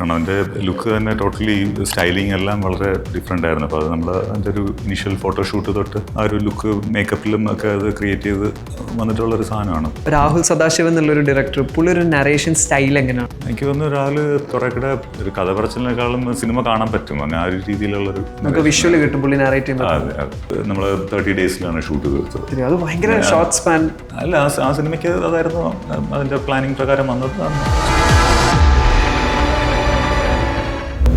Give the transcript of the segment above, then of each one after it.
ഡയറക്ടറാണ്. അതിൻ്റെ ലുക്ക് തന്നെ ടോട്ടലി സ്റ്റൈലിംഗ് എല്ലാം വളരെ ഡിഫറെൻ്റ് ആയിരുന്നു. അപ്പോൾ അത് നമ്മൾ അതിൻ്റെ ഒരു ഇനീഷ്യൽ ഫോട്ടോഷൂട്ട് തൊട്ട് ആ ഒരു ലുക്ക് മേക്കപ്പിലും ഒക്കെ അത് ക്രിയേറ്റ് ചെയ്ത് വന്നിട്ടുള്ളൊരു സാധനമാണ്. രാഹുൽ സദാശിവൻ എന്നുള്ളൊരു ഡയറക്ടർ, പുള്ളി ഒരു നറേഷൻ സ്റ്റൈൽ എങ്ങനെയാണ്? എനിക്ക് തോന്നുന്നു ഒരാൾ കുറേ കൂടെ ഒരു കഥ പറച്ചിലിനേക്കാളും സിനിമ കാണാൻ പറ്റും. അങ്ങനെ ആ ഒരു രീതിയിലുള്ളൊരു നമുക്ക് വിഷ്വൽ കിട്ടും പുള്ളി നറേറ്റ് ചെയ്യുമ്പോൾ. അതെ, നമ്മൾ 30 ഡേയ്സിലാണ് ഷൂട്ട് തീർത്തത്. അത് ഭയങ്കര ഷോർട്ട് സ്പാൻ അല്ല, ആ സിനിമയ്ക്ക് അതായിരുന്നു അതിൻ്റെ പ്ലാനിങ് പ്രകാരം വന്നത്.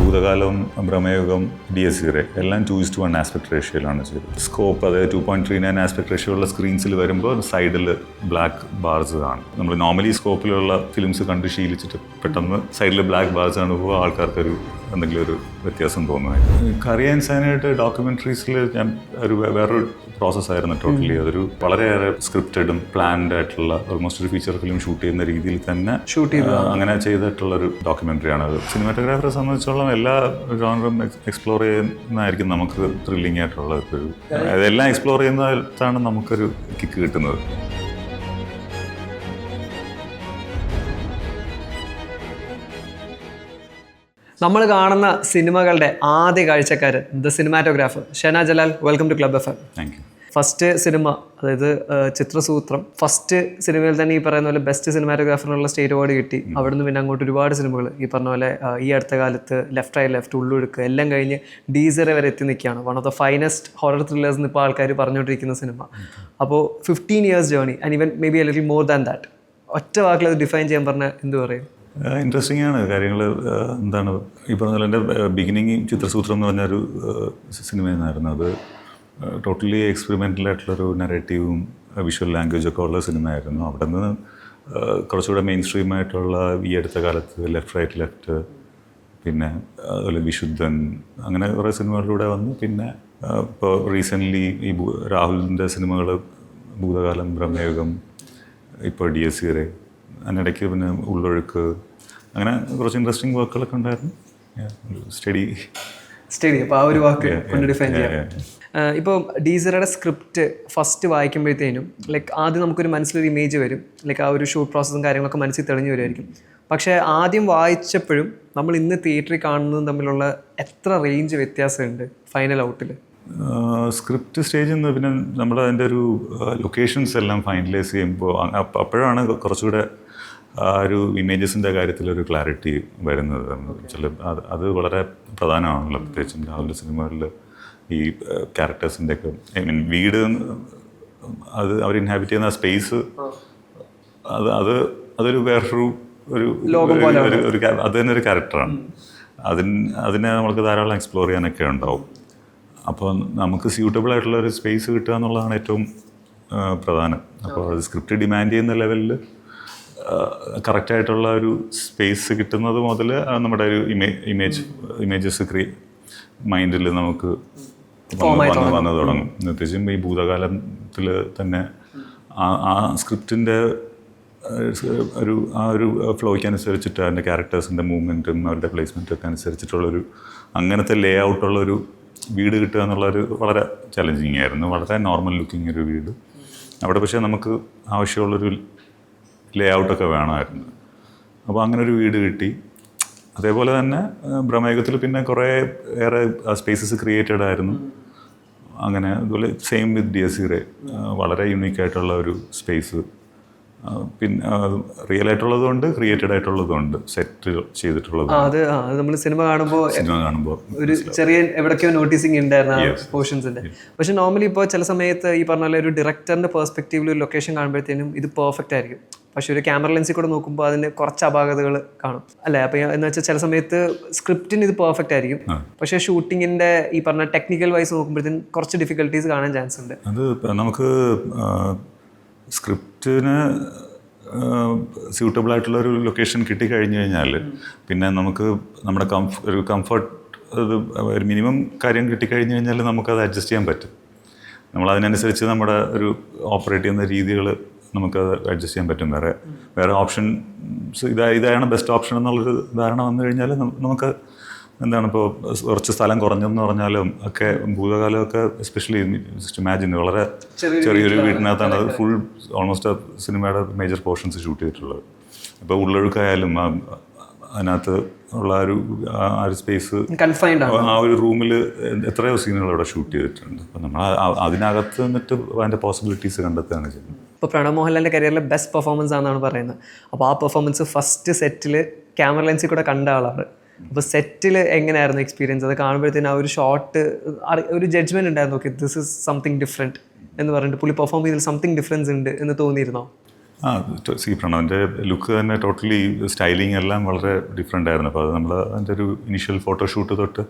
ഭൂതകാലം, ഭ്രമയുഗം, DSC എല്ലാം 2:1 ആസ്പെക്ട് റേഷ്യോയിലാണ് ചെയ്തത്. സ്കോപ്പ് അത് 2.39 ആസ്പെക്ട് റേഷ്യോ ഉള്ള സ്ക്രീൻസിൽ വരുമ്പോൾ സൈഡിൽ ബ്ലാക്ക് ബാർസ് കാണും. നമ്മൾ നോർമലി സ്കോപ്പിലുള്ള ഫിലിംസ് കണ്ട് ശീലിച്ചിട്ട് പെട്ടെന്ന് സൈഡിൽ ബ്ലാക്ക് ബാർസ് കാണുമ്പോൾ ആൾക്കാർക്കൊരു എന്തെങ്കിലും ഒരു വ്യത്യാസം തോന്നുന്നത്. കറി ആൻഡ് സൈനായിട്ട് ഡോക്യുമെൻ്ററീസിൽ ഞാൻ വേറൊരു പ്രോസസ്സായിരുന്നു ടോട്ടലി. അതൊരു വളരെയേറെ സ്ക്രിപ്റ്റഡും പ്ലാൻഡ് ആയിട്ടുള്ള ഓൾമോസ്റ്റ് ഒരു ഫീച്ചർ ഫിലിം ഷൂട്ട് ചെയ്യുന്ന രീതിയിൽ തന്നെ അങ്ങനെ ചെയ്തിട്ടുള്ളൊരു ഡോക്യുമെൻ്ററിയാണ് അത്. സിനിമാറ്റോഗ്രാഫറെ സംബന്ധിച്ചോളം എല്ലാ ജോണറും എക്സ്പ്ലോർ ചെയ്യുന്നതായിരിക്കും നമുക്ക് ത്രില്ലിംഗ് ആയിട്ടുള്ള ഒരു, അതെല്ലാം എക്സ്പ്ലോർ ചെയ്യുന്നതാണ് നമുക്കൊരു കിക്ക് കിട്ടുന്നത്. നമ്മൾ കാണുന്ന സിനിമകളുടെ ആദ്യ കാഴ്ചക്കാരൻ the cinematographer Shehna Jalal. Welcome to club FM. Thank you. First cinema, അതായത് ചിത്രസൂത്രം, ഫസ്റ്റ് സിനിമയിൽ തന്നെ ഈ പറയുന്ന പോലെ ബെസ്റ്റ് സിനിമാറ്റോഗ്രാഫറിനുള്ള സ്റ്റേറ്റ് അവാർഡ് കിട്ടി. അവിടുന്ന് പിന്നെ അങ്ങോട്ട് ഒരുപാട് സിനിമകൾ ഈ പറഞ്ഞ പോലെ ഈ അടുത്ത കാലത്ത് ലെഫ്റ്റ് റൈറ്റ് ലെഫ്റ്റ്, ഉള്ളൊഴുക്ക് എല്ലാം കഴിഞ്ഞ് ഡീസറെ വരെ എത്തി നിൽക്കുകയാണ്. One of the finest horror thrillers എന്ന് ഇപ്പോൾ ആൾക്കാർ പറഞ്ഞുകൊണ്ടിരിക്കുന്ന സിനിമ. അപ്പോൾ 15 years journey and even may be A little more than that. ഒറ്റ വാക്കിൽ അത് ഡിഫൈൻ ചെയ്യാൻ പറഞ്ഞാൽ എന്ത് പറയും? ഇൻട്രസ്റ്റിംഗ് ആണ് കാര്യങ്ങൾ. എന്താണ് ഈ പറഞ്ഞ പോലെ എൻ്റെ ബിഗിനിങ് ചിത്രസൂത്രം എന്ന് പറഞ്ഞൊരു സിനിമയിൽ നിന്നായിരുന്നു. അത് ടോട്ടലി എക്സ്പെരിമെൻ്റൽ ആയിട്ടുള്ളൊരു നറേറ്റീവും വിഷ്വൽ ലാംഗ്വേജൊക്കെ ഉള്ള സിനിമയായിരുന്നു. അവിടെ നിന്ന് കുറച്ചുകൂടെ മെയിൻ സ്ട്രീം ആയിട്ടുള്ള ഈ അടുത്ത കാലത്ത് ലെഫ്റ്റ് റൈറ്റ് ലെഫ്റ്റ്, പിന്നെ അതുപോലെ വിശുദ്ധൻ, അങ്ങനെ കുറേ സിനിമകളിലൂടെ വന്നു. പിന്നെ ഇപ്പോൾ റീസെൻ്റ്ലി ഈ രാഹുലിൻ്റെ സിനിമകൾ ഭൂതകാലം, ഭ്രമയുഗം, ഇപ്പോൾ DSC അതിനിടയ്ക്ക് പിന്നെ ഉള്ളൊഴുക്ക്, അങ്ങനെ കുറച്ച് ഇൻട്രസ്റ്റിംഗ് വർക്കുകളൊക്കെ ഉണ്ടായിരുന്നു. സ്റ്റഡി. അപ്പോൾ ആ ഒരു വാക്ക് കൊണ്ട് ഡിഫൈൻ ചെയ്യാം. ഇപ്പോൾ ഡീസറുടെ സ്ക്രിപ്റ്റ് ഫസ്റ്റ് വായിക്കുമ്പോഴത്തേനും ലൈക്ക് ആദ്യം നമുക്കൊരു മനസ്സിലൊരു ഇമേജ് വരും, ലൈക്ക് ആ ഒരു ഷൂട്ട് പ്രോസസ്സും കാര്യങ്ങളൊക്കെ മനസ്സിൽ തെളിഞ്ഞു വരുമായിരിക്കും. പക്ഷേ ആദ്യം വായിച്ചപ്പോഴും നമ്മൾ ഇന്ന് തിയേറ്ററിൽ കാണുന്നതും തമ്മിലുള്ള എത്ര റേഞ്ച് വ്യത്യാസമുണ്ട് ഫൈനൽ ഔട്ടിൽ? സ്ക്രിപ്റ്റ് സ്റ്റേജിൽ നിന്ന് പിന്നെ നമ്മൾ അതിൻ്റെ ഒരു ലൊക്കേഷൻസ് എല്ലാം ഫൈനലൈസ് ചെയ്യുമ്പോൾ അപ്പോഴാണ് കുറച്ചുകൂടെ ആ ഒരു ഇമേജസിൻ്റെ കാര്യത്തിലൊരു ക്ലാരിറ്റി വരുന്നത്. അത് വളരെ പ്രധാനമാണല്ലോ, പ്രത്യേകിച്ചും രാഹുലിൻ്റെ സിനിമകളിൽ ഈ ക്യാരക്ടേഴ്സിൻ്റെയൊക്കെ വീട്, അത് അവർ ഇൻഹാബിറ്റ് ചെയ്യുന്ന സ്പേസ്, അതൊരു വേറൊരു അത് തന്നെ ഒരു ക്യാരക്ടറാണ്. അതിനെ നമുക്ക് ധാരാളം എക്സ്പ്ലോർ ചെയ്യാനൊക്കെ ഉണ്ടാവും. അപ്പോൾ നമുക്ക് സ്യൂട്ടബിൾ ആയിട്ടുള്ള ഒരു സ്പേസ് കിട്ടുക എന്നുള്ളതാണ് ഏറ്റവും പ്രധാനം. അപ്പോൾ അത് സ്ക്രിപ്റ്റ് ഡിമാൻഡ് ചെയ്യുന്ന ലെവലിൽ കറക്റ്റായിട്ടുള്ള ഒരു സ്പേസ് കിട്ടുന്നത് മുതൽ നമ്മുടെ ഒരു ഇമേജസ് മൈൻഡിൽ നമുക്ക് വന്നു തുടങ്ങും. പ്രത്യേകിച്ചും ഈ ഭൂതകാലത്തിൽ തന്നെ ആ സ്ക്രിപ്റ്റിൻ്റെ ആ ഒരു ഫ്ലോയ്ക്ക് അനുസരിച്ചിട്ട് അതിൻ്റെ ക്യാരക്ടേഴ്സിൻ്റെ മൂവ്മെൻറ്റും അവരുടെ പ്ലേസ്മെൻറ്റൊക്കെ അനുസരിച്ചിട്ടുള്ളൊരു അങ്ങനത്തെ ലേ ഔട്ടുള്ളൊരു വീട് കിട്ടുക എന്നുള്ളൊരു വളരെ ചലഞ്ചിങ് ആയിരുന്നു. വളരെ നോർമൽ ലുക്കിംഗ് ഒരു വീട് അവിടെ, പക്ഷേ നമുക്ക് ആവശ്യമുള്ളൊരു ലേ ഔട്ടൊക്കെ വേണമായിരുന്നു. അപ്പോൾ അങ്ങനെ ഒരു വീട് കിട്ടി. അതേപോലെ തന്നെ ഭ്രമയുഗത്തിൽ പിന്നെ കുറേ ഏറെ സ്പേസസ് ക്രിയേറ്റഡ് ആയിരുന്നു. അങ്ങനെ അതുപോലെ സെയിം വിത്ത് DSC വളരെ യുണീക്കായിട്ടുള്ള ഒരു സ്പേസ്, പിന്നെ റിയൽ ആയിട്ടുള്ളതുകൊണ്ട് ക്രിയേറ്റഡ് ആയിട്ടുള്ളതുകൊണ്ട് സെറ്റ് ചെയ്തിട്ടുള്ളത്. അത് നമ്മൾ സിനിമ കാണുമ്പോൾ ഒരു ചെറിയ എവിടേക്കോ നോട്ടീസിങ് ഉണ്ടായിരുന്നു പോർഷൻസിൻ്റെ. പക്ഷെ നോർമലി ഇപ്പോൾ ചില സമയത്ത് ഈ പറഞ്ഞ പോലെ ഒരു ഡയറക്ടറിൻ്റെ പെർസ്പെക്റ്റീവിൽ ഒരു ലൊക്കേഷൻ കാണുമ്പോഴത്തേനും ഇത് പെർഫെക്റ്റ് ആയിരിക്കും. പക്ഷെ ഒരു ക്യാമറ ലെൻസിൽ കൂടെ നോക്കുമ്പോൾ അതിന് കുറച്ച് അപാകതകൾ കാണും അല്ലേ? അപ്പോൾ എന്ന് വെച്ചാൽ ചില സമയത്ത് സ്ക്രിപ്റ്റിന് ഇത് പെർഫെക്റ്റ് ആയിരിക്കും, പക്ഷേ ഷൂട്ടിങ്ങിൻ്റെ ഈ പറഞ്ഞ ടെക്നിക്കൽ വൈസ് നോക്കുമ്പോഴത്തേനും കുറച്ച് ഡിഫിക്കൽട്ടീസ് കാണാൻ ചാൻസ് ഉണ്ട്. അത് നമുക്ക് സ്ക്രിപ്റ്റിന് സ്യൂട്ടബിൾ ആയിട്ടുള്ളൊരു ലൊക്കേഷൻ കിട്ടിക്കഴിഞ്ഞ് കഴിഞ്ഞാൽ പിന്നെ നമുക്ക് നമ്മുടെ ഒരു കംഫർട്ട്, ഒരു മിനിമം കാര്യം കിട്ടിക്കഴിഞ്ഞ് കഴിഞ്ഞാൽ നമുക്കത് അഡ്ജസ്റ്റ് ചെയ്യാൻ പറ്റും. നമ്മളതിനനുസരിച്ച് നമ്മുടെ ഒരു ഓപ്പറേറ്റ് ചെയ്യുന്ന രീതികൾ നമുക്കത് അഡ്ജസ്റ്റ് ചെയ്യാൻ പറ്റും. വേറെ ഓപ്ഷൻസ് ഇതാണ് ബെസ്റ്റ് ഓപ്ഷൻ എന്നുള്ളൊരു ധാരണ വന്നു കഴിഞ്ഞാൽ നമുക്ക് എന്താണ് ഇപ്പോൾ കുറച്ച് സ്ഥലം കുറഞ്ഞെന്ന് പറഞ്ഞാലും ഒക്കെ ഭൂതകാലമൊക്കെ എസ്പെഷ്യലി ഇമാജിൻ വളരെ ചെറിയൊരു വീട്ടിനകത്താണ് അത് ഫുൾ ഓൾമോസ്റ്റ് സിനിമയുടെ മേജർ പോർഷൻസ് ഷൂട്ട് ചെയ്തിട്ടുള്ളത്. ഇപ്പോൾ ഉള്ളൊഴുക്കായാലും അതിനകത്ത് ഉള്ള ആ ഒരു സ്പേസ് കൺഫൈൻഡ് ആണ്. ആ ഒരു റൂമിൽ എത്രയോ സീനുകൾ അവിടെ ഷൂട്ട് ചെയ്തിട്ടുണ്ട്. അപ്പം നമ്മൾ അതിനകത്ത് നിന്നിട്ട് അതിൻ്റെ പോസിബിലിറ്റീസ് കണ്ടെത്തുകയാണ് ചെയ്യുന്നത്. ഇപ്പോൾ പ്രണവ് മോഹൻലാലിൻ്റെ കരിയറിലെ ബെസ്റ്റ് പെർഫോമൻസ് ആണെന്നാണ് പറയുന്നത്. അപ്പോൾ ആ പെർഫോമൻസ് ഫസ്റ്റ് സെറ്റിൽ ക്യാമറ ലെൻസിൽ കൂടെ കണ്ട ആളാണ്. അപ്പോൾ സെറ്റിൽ എങ്ങനെയായിരുന്നു എക്സ്പീരിയൻസ്? അത് കാണുമ്പോഴത്തേനും ആ ഒരു ഷോട്ട് ഒരു ജഡ്ജ്മെൻറ്റ് ഉണ്ടായിരുന്നു, okay this is something different എന്ന് പറഞ്ഞിട്ട് പുള്ളി പെർഫോം ചെയ്തതിൽ സംതിങ് ഡിഫറൻസ് ഉണ്ട് എന്ന് തോന്നിയിരുന്നോ? പ്രണവിൻ്റെ ലുക്ക് തന്നെ ടോട്ടലി സ്റ്റൈലിംഗ് എല്ലാം വളരെ ഡിഫറെൻ്റ് ആയിരുന്നു. അപ്പോൾ അത് നമ്മൾ അതിൻ്റെ ഒരു ഇനീഷ്യൽ ഫോട്ടോഷൂട്ട് തൊട്ട്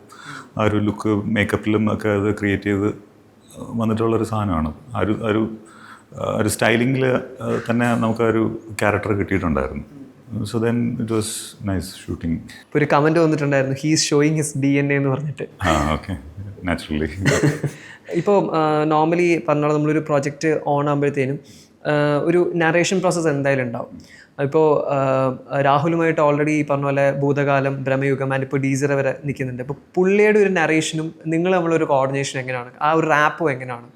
ആ ഒരു ലുക്ക് മേക്കപ്പിലും ഒക്കെ അത് ക്രിയേറ്റ് ചെയ്ത് വന്നിട്ടുള്ളൊരു സാധനമാണ്. ഒരു സ്റ്റൈലിങ്ങിൽ തന്നെ നമുക്കൊരു ക്യാരക്ടർ കിട്ടിയിട്ടുണ്ടായിരുന്നു. So then it was nice shooting. ഇപ്പോൾ ഒരു കമൻറ്റ് വന്നിട്ടുണ്ടായിരുന്നു, he is showing his DNA എന്ന് പറഞ്ഞിട്ട്. Okay, naturally. ഇപ്പോൾ നോർമലി പറഞ്ഞാൽ നമ്മളൊരു പ്രോജക്റ്റ് ഓൺ ആകുമ്പോഴത്തേനും ഒരു നറേഷൻ പ്രോസസ്സ് എന്തായാലും ഉണ്ടാവും. ഇപ്പോൾ രാഹുലുമായിട്ട് ഓൾറെഡി ഈ പറഞ്ഞ പോലെ ഭൂതകാലം, ബ്രഹ്മയുഗം ആൻഡ് ഇപ്പോൾ ഡീസർ വരെ നിൽക്കുന്നുണ്ട്. ഇപ്പോൾ പുള്ളിയുടെ ഒരു നറേഷനും നിങ്ങൾ നമ്മളൊരു കോർഡിനേഷൻ എങ്ങനെയാണ്, ആ ഒരു റാപ്പും എങ്ങനെയാണ്?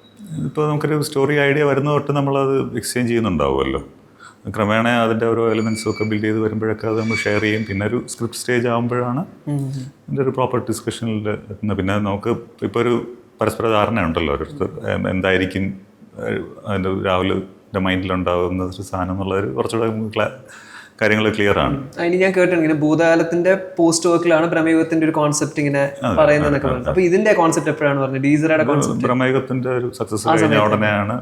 ഇപ്പോൾ നമുക്കൊരു സ്റ്റോറി ഐഡിയ വരുന്ന തൊട്ട് നമ്മളത് എക്സ്ചേഞ്ച് ചെയ്യുന്നുണ്ടാവുമല്ലോ. ക്രമേണ അതിൻ്റെ ഓരോ എലിമെൻറ്റ്സും ഒക്കെ ബിൽഡ് ചെയ്ത് വരുമ്പോഴൊക്കെ അത് നമ്മൾ ഷെയർ ചെയ്യും. പിന്നെ ഒരു സ്ക്രിപ്റ്റ് സ്റ്റേജ് ആകുമ്പോഴാണ് അതിൻ്റെ ഒരു പ്രോപ്പർ ഡിസ്കഷനിൽ എത്തുന്നത്. പിന്നെ നമുക്ക് ഇപ്പോൾ ഒരു പരസ്പര ധാരണ ഉണ്ടല്ലോ, ഓരോരുത്തർ എന്തായിരിക്കും അതിൻ്റെ രാഹുലിൻ്റെ മൈൻഡിലുണ്ടാകുന്ന ഒരു സാധനം എന്നുള്ളൊരു കുറച്ചുകൂടെ കാര്യങ്ങൾ ക്ലിയർ ആണ്. അതിന് ഞാൻ കേട്ടിട്ടുണ്ട് ഇങ്ങനെ ഭൂതകാലത്തിന്റെ പോസ്റ്റ് വർക്കിലാണ് ബ്രഹ്മയുഗത്തിന്റെ ഒരു കോൺസെപ്റ്റ് ഇങ്ങനെ പറയുന്നതൊക്കെ പറഞ്ഞു. അപ്പോൾ ഇതിന്റെ കോൺസെപ്റ്റ് എപ്പോഴാണ് പറഞ്ഞത്? ഡീസറുടെ കോൺസെപ്റ്റ് ബ്രഹ്മയുഗത്തിന്റെ ഒരു സക്സസ് കഴിഞ്ഞ ഉടനെയാണ്